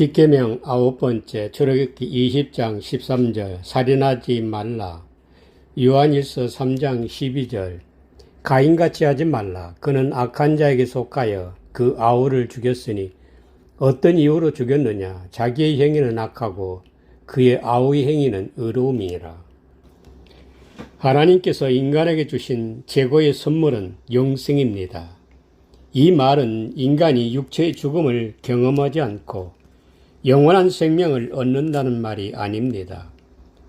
십계명 9번째 출애굽기 20장 13절 살인하지 말라. 요한일서 3장 12절 가인같이 하지 말라. 그는 악한 자에게 속하여 그 아우를 죽였으니 어떤 이유로 죽였느냐. 자기의 행위는 악하고 그의 아우의 행위는 의로움이니라. 하나님께서 인간에게 주신 최고의 선물은 영생입니다. 이 말은 인간이 육체의 죽음을 경험하지 않고 영원한 생명을 얻는다는 말이 아닙니다.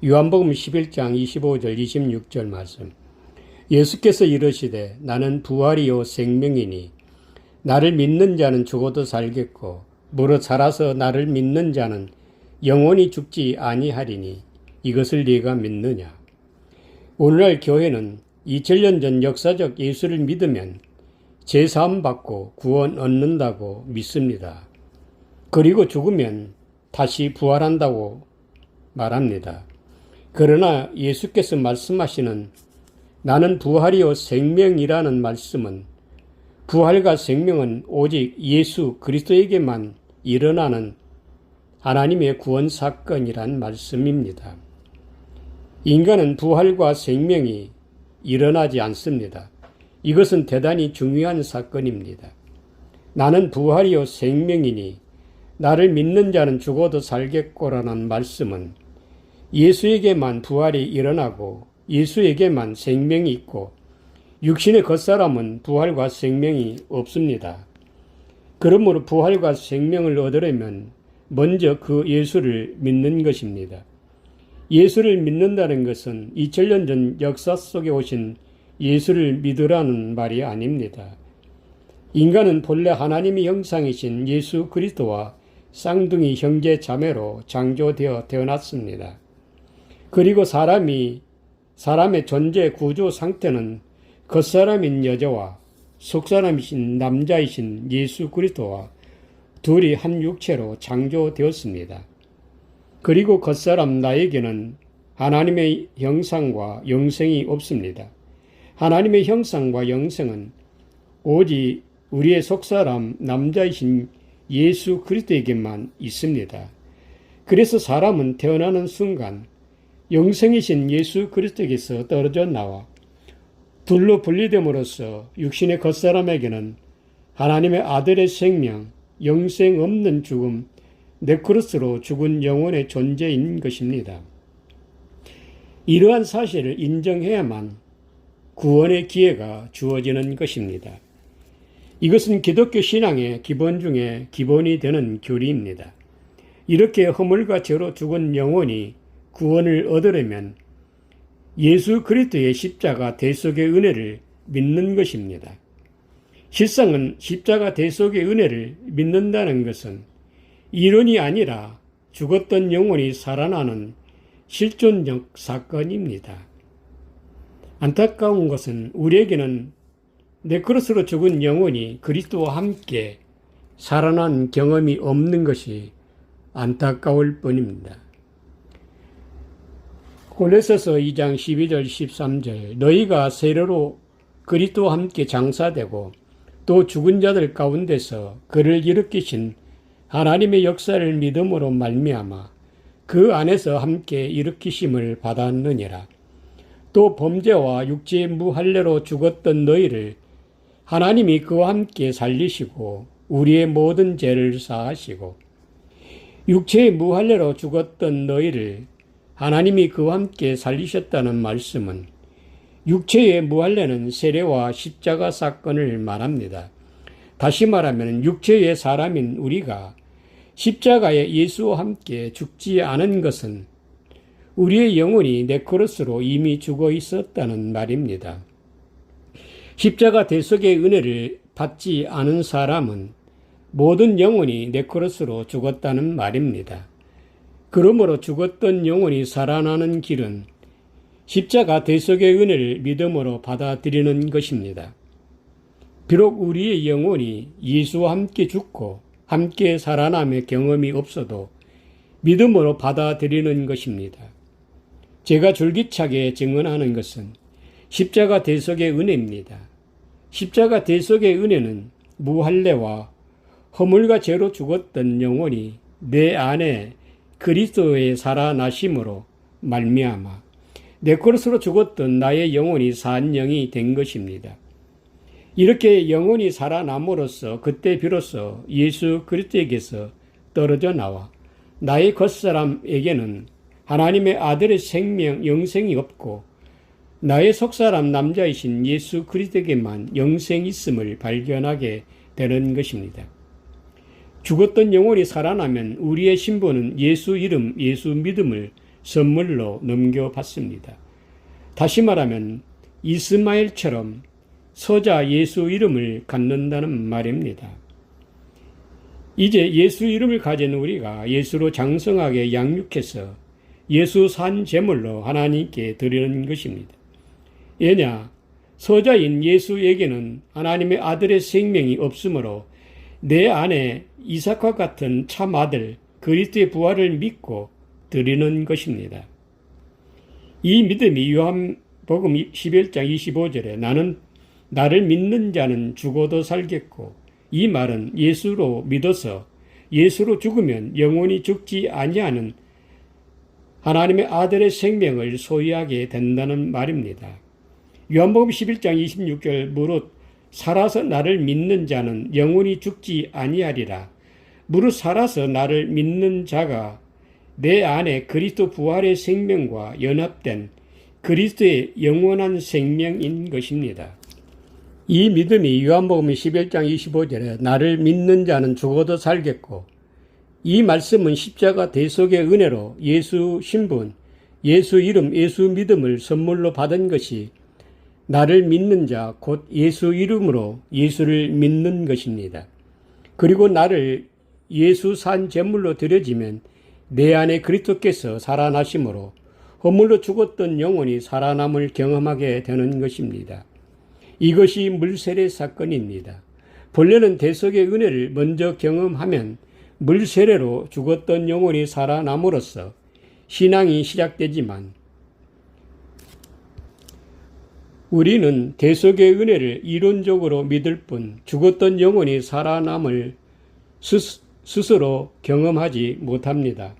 요한복음 11장 25절 26절 말씀. 예수께서 이르시되 나는 부활이요 생명이니 나를 믿는 자는 죽어도 살겠고 무릇 살아서 나를 믿는 자는 영원히 죽지 아니하리니 이것을 네가 믿느냐. 오늘날 교회는 2000년 전 역사적 예수를 믿으면 제사함 받고 구원 얻는다고 믿습니다. 그리고 죽으면 다시 부활한다고 말합니다. 그러나 예수께서 말씀하시는 나는 부활이요 생명이라는 말씀은 부활과 생명은 오직 예수 그리스도에게만 일어나는 하나님의 구원 사건이란 말씀입니다. 인간은 부활과 생명이 일어나지 않습니다. 이것은 대단히 중요한 사건입니다. 나는 부활이요 생명이니 나를 믿는 자는 죽어도 살겠고라는 말씀은 예수에게만 부활이 일어나고 예수에게만 생명이 있고 육신의 겉사람은 부활과 생명이 없습니다. 그러므로 부활과 생명을 얻으려면 먼저 그 예수를 믿는 것입니다. 예수를 믿는다는 것은 2000년 전 역사 속에 오신 예수를 믿으라는 말이 아닙니다. 인간은 본래 하나님의 형상이신 예수 그리스도와 쌍둥이 형제 자매로 창조되어 태어났습니다. 그리고 사람의 존재 구조 상태는 겉사람인 여자와 속사람이신 남자이신 예수 그리스도와 둘이 한 육체로 창조되었습니다. 그리고 겉사람 나에게는 하나님의 형상과 영생이 없습니다. 하나님의 형상과 영생은 오직 우리의 속사람 남자이신 예수 그리스도에게만 있습니다. 그래서 사람은 태어나는 순간 영생이신 예수 그리스도에게서 떨어져 나와 둘로 분리됨으로써 육신의 겉사람에게는 하나님의 아들의 생명, 영생 없는 죽음, 네크로스로 죽은 영혼의 존재인 것입니다. 이러한 사실을 인정해야만 구원의 기회가 주어지는 것입니다. 이것은 기독교 신앙의 기본 중에 기본이 되는 교리입니다. 이렇게 허물과 죄로 죽은 영혼이 구원을 얻으려면 예수 그리스도의 십자가 대속의 은혜를 믿는 것입니다. 실상은 십자가 대속의 은혜를 믿는다는 것은 이론이 아니라 죽었던 영혼이 살아나는 실존적 사건입니다. 안타까운 것은 우리에게는 네크로스로 죽은 영혼이 그리스도와 함께 살아난 경험이 없는 것이 안타까울 뿐입니다. 골로새서 2장 12절 13절 너희가 세례로 그리스도와 함께 장사되고 또 죽은 자들 가운데서 그를 일으키신 하나님의 역사를 믿음으로 말미암아 그 안에서 함께 일으키심을 받았느니라. 또 범죄와 육체의 무할례로 죽었던 너희를 하나님이 그와 함께 살리시고 우리의 모든 죄를 사하시고 육체의 무할례로 죽었던 너희를 하나님이 그와 함께 살리셨다는 말씀은 육체의 무할례는 세례와 십자가 사건을 말합니다. 다시 말하면 육체의 사람인 우리가 십자가에 예수와 함께 죽지 않은 것은 우리의 영혼이 네크로스로 이미 죽어 있었다는 말입니다. 십자가 대속의 은혜를 받지 않은 사람은 모든 영혼이 네크로스로 죽었다는 말입니다. 그러므로 죽었던 영혼이 살아나는 길은 십자가 대속의 은혜를 믿음으로 받아들이는 것입니다. 비록 우리의 영혼이 예수와 함께 죽고 함께 살아남의 경험이 없어도 믿음으로 받아들이는 것입니다. 제가 줄기차게 증언하는 것은 십자가 대속의 은혜입니다. 십자가 대속의 은혜는 무할례와 허물과 죄로 죽었던 영혼이 내 안에 그리스도의 살아나심으로 말미암아 내 것으로 죽었던 나의 영혼이 산 영이 된 것입니다. 이렇게 영혼이 살아남으로써 그때 비로소 예수 그리스도에게서 떨어져 나와 나의 겉사람에게는 하나님의 아들의 생명, 영생이 없고 나의 속사람 남자이신 예수 그리스도에게만 영생이 있음을 발견하게 되는 것입니다. 죽었던 영혼이 살아나면 우리의 신분은 예수 이름, 예수 믿음을 선물로 넘겨받습니다. 다시 말하면 이스마엘처럼 서자 예수 이름을 갖는다는 말입니다. 이제 예수 이름을 가진 우리가 예수로 장성하게 양육해서 예수 산 제물로 하나님께 드리는 것입니다. 왜냐? 서자인 예수에게는 하나님의 아들의 생명이 없으므로 내 안에 이삭과 같은 참 아들 그리스도의 부활을 믿고 드리는 것입니다. 이 믿음이 요한복음 11장 25절에 나를 믿는 자는 죽어도 살겠고, 이 말은 예수로 믿어서 예수로 죽으면 영원히 죽지 아니하는 하나님의 아들의 생명을 소유하게 된다는 말입니다. 요한복음 11장 26절 무릇 살아서 나를 믿는 자는 영원히 죽지 아니하리라. 무릇 살아서 나를 믿는 자가 내 안에 그리스도 부활의 생명과 연합된 그리스도의 영원한 생명인 것입니다. 이 믿음이 요한복음 11장 25절에 나를 믿는 자는 죽어도 살겠고, 이 말씀은 십자가 대속의 은혜로 예수 신분, 예수 이름, 예수 믿음을 선물로 받은 것이 나를 믿는 자, 곧 예수 이름으로 예수를 믿는 것입니다. 그리고 나를 예수 산 제물로 드려지면 내 안에 그리스도께서 살아나심으로 허물로 죽었던 영혼이 살아남을 경험하게 되는 것입니다. 이것이 물세례 사건입니다. 본래는 대속의 은혜를 먼저 경험하면 물세례로 죽었던 영혼이 살아남으로써 신앙이 시작되지만, 우리는 대속의 은혜를 이론적으로 믿을 뿐 죽었던 영혼이 살아남을 스스로 경험하지 못합니다.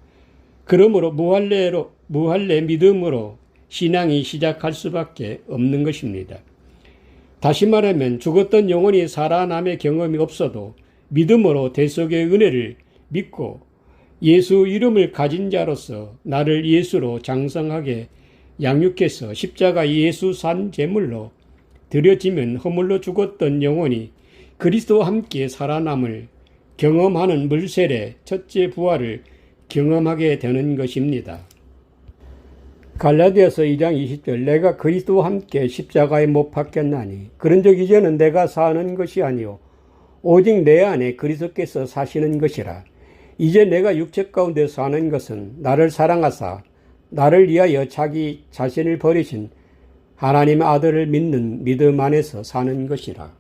그러므로 무할례 믿음으로 신앙이 시작할 수밖에 없는 것입니다. 다시 말하면 죽었던 영혼이 살아남의 경험이 없어도 믿음으로 대속의 은혜를 믿고 예수 이름을 가진 자로서 나를 예수로 장성하게 양육해서 십자가 예수 산 제물로 드려지면 허물로 죽었던 영혼이 그리스도와 함께 살아남을 경험하는 물세례 첫째 부활을 경험하게 되는 것입니다. 갈라디아서 2장 20절 내가 그리스도와 함께 십자가에 못 박혔나니 그런즉 이제는 내가 사는 것이 아니요 오직 내 안에 그리스도께서 사시는 것이라. 이제 내가 육체 가운데 사는 것은 나를 사랑하사 나를 위하여 자기 자신을 버리신 하나님의 아들을 믿는 믿음 안에서 사는 것이라.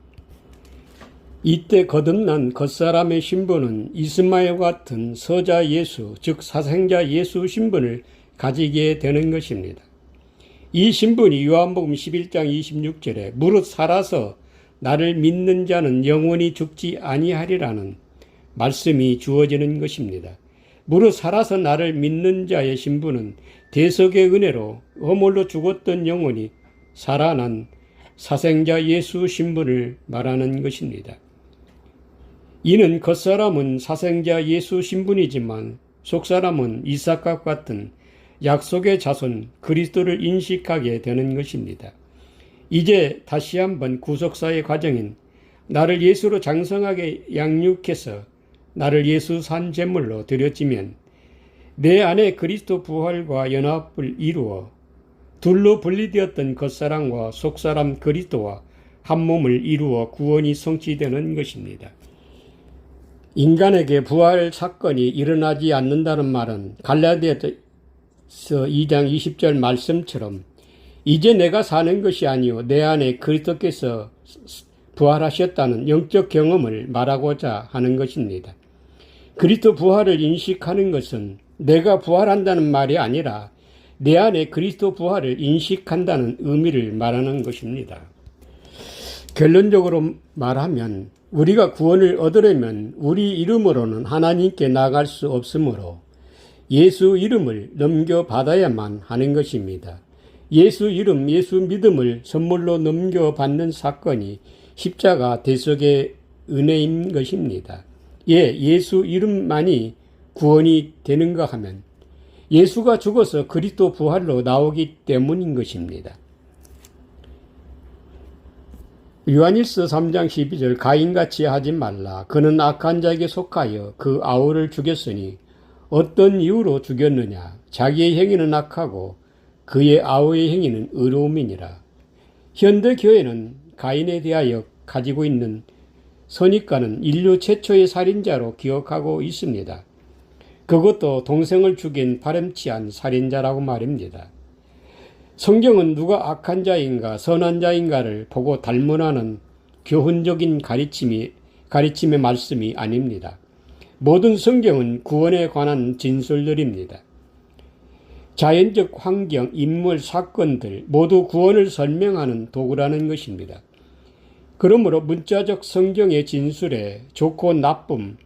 이때 거듭난 겉사람의 신분은 이스마엘과 같은 서자 예수, 즉 사생자 예수 신분을 가지게 되는 것입니다. 이 신분이 요한복음 11장 26절에 무릇 살아서 나를 믿는 자는 영원히 죽지 아니하리라는 말씀이 주어지는 것입니다. 무릇 살아서 나를 믿는 자의 신분은 대속의 은혜로 허물로 죽었던 영혼이 살아난 사생자 예수 신분을 말하는 것입니다. 이는 겉사람은 사생자 예수 신분이지만 속사람은 이삭과 같은 약속의 자손 그리스도를 인식하게 되는 것입니다. 이제 다시 한번 구속사의 과정인 나를 예수로 장성하게 양육해서 나를 예수 산 제물로 드려지면 내 안에 그리스도 부활과 연합을 이루어 둘로 분리되었던 겉사람과 속사람 그리스도와 한 몸을 이루어 구원이 성취되는 것입니다. 인간에게 부활 사건이 일어나지 않는다는 말은 갈라디아서 2장 20절 말씀처럼 이제 내가 사는 것이 아니요 내 안에 그리스도께서 부활하셨다는 영적 경험을 말하고자 하는 것입니다. 그리스도 부활을 인식하는 것은 내가 부활한다는 말이 아니라 내 안에 그리스도 부활을 인식한다는 의미를 말하는 것입니다. 결론적으로 말하면 우리가 구원을 얻으려면 우리 이름으로는 하나님께 나아갈 수 없으므로 예수 이름을 넘겨받아야만 하는 것입니다. 예수 이름, 예수 믿음을 선물로 넘겨받는 사건이 십자가 대속의 은혜인 것입니다. 예수 이름만이 구원이 되는가 하면 예수가 죽어서 그리스도 부활로 나오기 때문인 것입니다. 요한일서 3장 12절 가인같이 하지 말라. 그는 악한 자에게 속하여 그 아우를 죽였으니 어떤 이유로 죽였느냐. 자기의 행위는 악하고 그의 아우의 행위는 의로움이니라. 현대 교회는 가인에 대하여 가지고 있는 선입관은 인류 최초의 살인자로 기억하고 있습니다. 그것도 동생을 죽인 파렴치한 살인자라고 말입니다. 성경은 누가 악한 자인가 선한 자인가를 보고 닮으라는 교훈적인 가르침의 말씀이 아닙니다. 모든 성경은 구원에 관한 진술들입니다. 자연적 환경, 인물, 사건들 모두 구원을 설명하는 도구라는 것입니다. 그러므로 문자적 성경의 진술에 좋고 나쁨,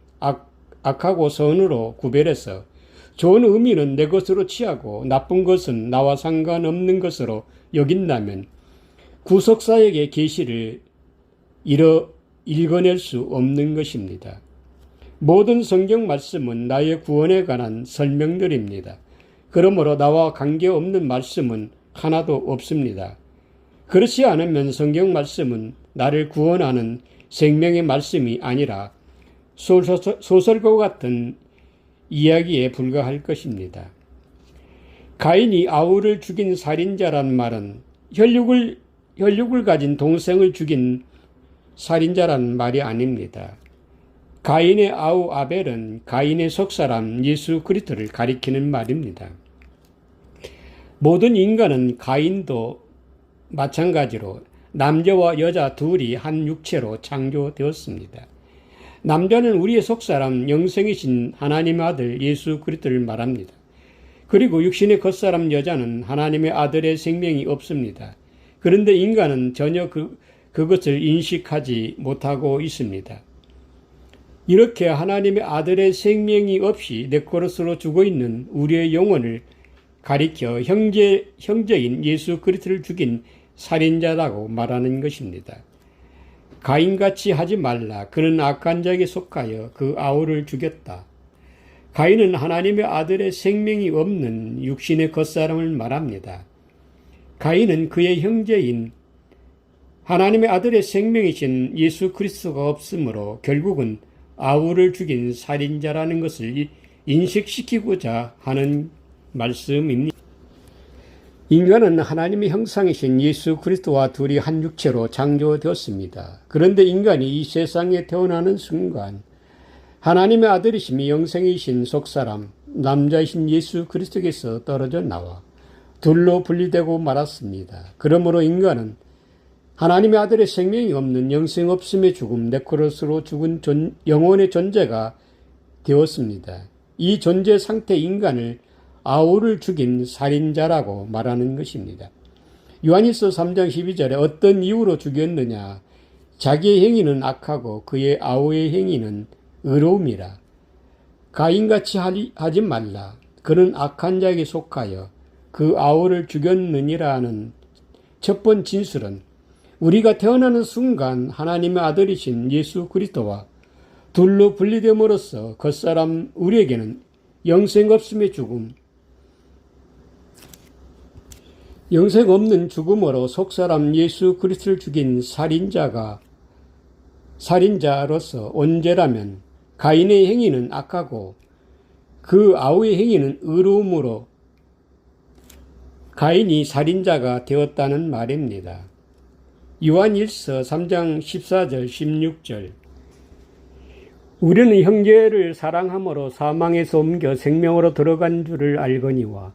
악하고 선으로 구별해서 좋은 의미는 내 것으로 취하고 나쁜 것은 나와 상관없는 것으로 여긴다면 구속사역의 계시를 읽어낼 수 없는 것입니다. 모든 성경 말씀은 나의 구원에 관한 설명들입니다. 그러므로 나와 관계없는 말씀은 하나도 없습니다. 그렇지 않으면 성경 말씀은 나를 구원하는 생명의 말씀이 아니라 소설과 같은 이야기에 불과할 것입니다. 가인이 아우를 죽인 살인자란 말은 혈육을 가진 동생을 죽인 살인자란 말이 아닙니다. 가인의 아우 아벨은 가인의 속사람 예수 그리스도를 가리키는 말입니다. 모든 인간은 가인도 마찬가지로 남자와 여자 둘이 한 육체로 창조되었습니다. 남자는 우리의 속사람 영생이신 하나님의 아들 예수 그리스도를 말합니다. 그리고 육신의 겉사람 여자는 하나님의 아들의 생명이 없습니다. 그런데 인간은 전혀 그것을 인식하지 못하고 있습니다. 이렇게 하나님의 아들의 생명이 없이 네코로스로 죽어있는 우리의 영혼을 가리켜 형제인 예수 그리스도를 죽인 살인자라고 말하는 것입니다. 가인같이 하지 말라. 그는 악한 자에게 속하여 그 아우를 죽였다. 가인은 하나님의 아들의 생명이 없는 육신의 겉사람을 말합니다. 가인은 그의 형제인 하나님의 아들의 생명이신 예수 그리스도가 없으므로 결국은 아우를 죽인 살인자라는 것을 인식시키고자 하는 말씀입니다. 인간은 하나님의 형상이신 예수 그리스도와 둘이 한 육체로 창조되었습니다. 그런데 인간이 이 세상에 태어나는 순간 하나님의 아들이시며 영생이신 속사람 남자이신 예수 그리스도께서 떨어져 나와 둘로 분리되고 말았습니다. 그러므로 인간은 하나님의 아들의 생명이 없는 영생 없음의 죽음 네코로스로 죽은 영혼의 존재가 되었습니다. 이 존재 상태 인간을 아우를 죽인 살인자라고 말하는 것입니다. 요한일서 3장 12절에 어떤 이유로 죽였느냐. 자기의 행위는 악하고 그의 아우의 행위는 의로움이라. 가인같이 하지 말라. 그는 악한 자에게 속하여 그 아우를 죽였느니라는 첫 번째 진술은 우리가 태어나는 순간 하나님의 아들이신 예수 그리스도와 둘로 분리됨으로써 겉사람 우리에게는 영생 없음의 죽음, 영생 없는 죽음으로 속사람 예수 그리스도를 죽인 살인자로서 언제라면 가인의 행위는 악하고 그 아우의 행위는 의로움으로 가인이 살인자가 되었다는 말입니다. 요한일서 3장 14절 16절 우리는 형제를 사랑함으로 사망에서 옮겨 생명으로 들어간 줄을 알거니와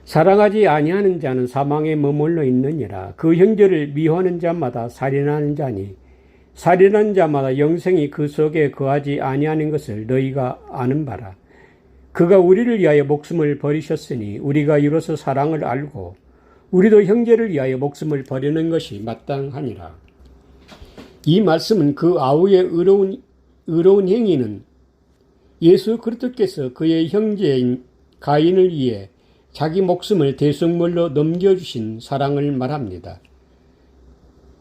사랑하지 아니하는 자는 사망에 머물러 있느니라. 그 형제를 미워하는 자마다 살인하는 자니 살인하는 자마다 영생이 그 속에 거하지 아니하는 것을 너희가 아는 바라. 그가 우리를 위하여 목숨을 버리셨으니 우리가 이로써 사랑을 알고 우리도 형제를 위하여 목숨을 버리는 것이 마땅하니라. 이 말씀은 그 아우의 의로운 행위는 예수 그리스도께서 그의 형제인 가인을 위해 자기 목숨을 대속물로 넘겨주신 사랑을 말합니다.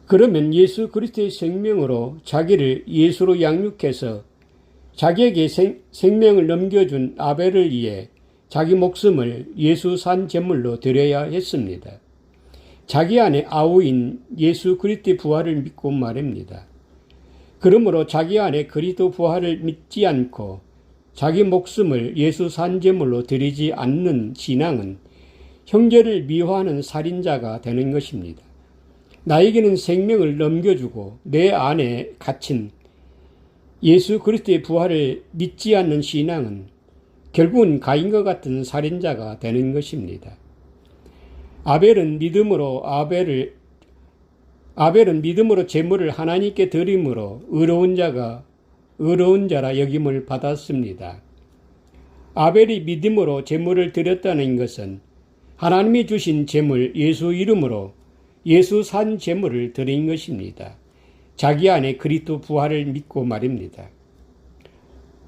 그러면 예수 그리스도의 생명으로 자기를 예수로 양육해서 자기에게 생명을 넘겨준 아벨을 위해 자기 목숨을 예수 산 제물로 드려야 했습니다. 자기 안에 아우인 예수 그리스도의 부활을 믿고 말입니다. 그러므로 자기 안에 그리스도 부활을 믿지 않고 자기 목숨을 예수 산 제물로 드리지 않는 신앙은 형제를 미워하는 살인자가 되는 것입니다. 나에게는 생명을 넘겨주고 내 안에 갇힌 예수 그리스도의 부활을 믿지 않는 신앙은 결국은 가인과 같은 살인자가 되는 것입니다. 아벨은 믿음으로 제물을 하나님께 드림으로 의로운 자라 여김을 받았습니다. 아벨이 믿음으로 제물을 드렸다는 것은 하나님이 주신 제물 예수 이름으로 예수 산 제물을 드린 것입니다. 자기 안에 그리스도 부활을 믿고 말입니다.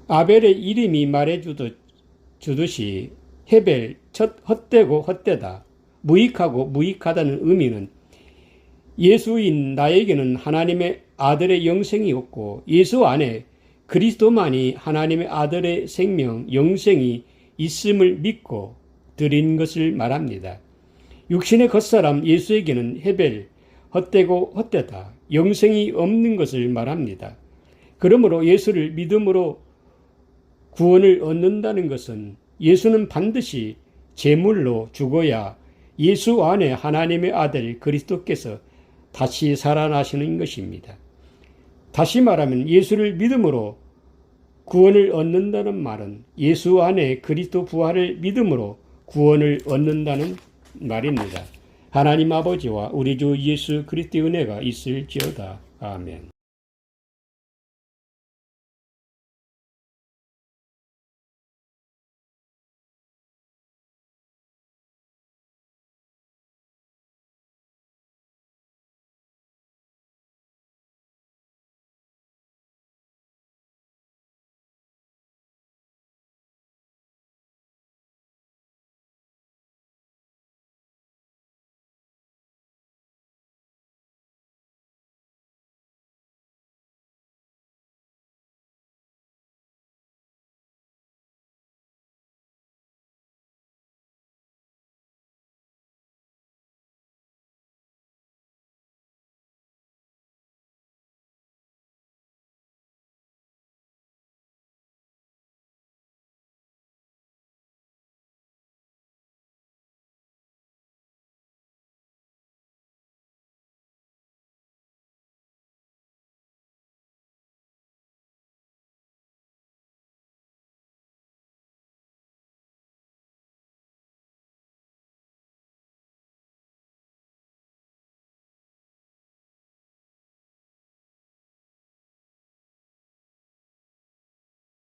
아벨의 이름이 말해주듯이 헤벨, 헛되고 헛되다, 무익하고 무익하다는 의미는 예수인 나에게는 하나님의 아들의 영생이 없고 예수 안에 그리스도만이 하나님의 아들의 생명, 영생이 있음을 믿고 드린 것을 말합니다. 육신의 겉사람 예수에게는 헤벨, 헛되고 헛되다, 영생이 없는 것을 말합니다. 그러므로 예수를 믿음으로 구원을 얻는다는 것은 예수는 반드시 제물로 죽어야 예수 안에 하나님의 아들 그리스도께서 다시 살아나시는 것입니다. 다시 말하면 예수를 믿음으로 구원을 얻는다는 말은 예수 안에 그리스도 부활을 믿음으로 구원을 얻는다는 말입니다. 하나님 아버지와 우리 주 예수 그리스도의 은혜가 있을지어다. 아멘.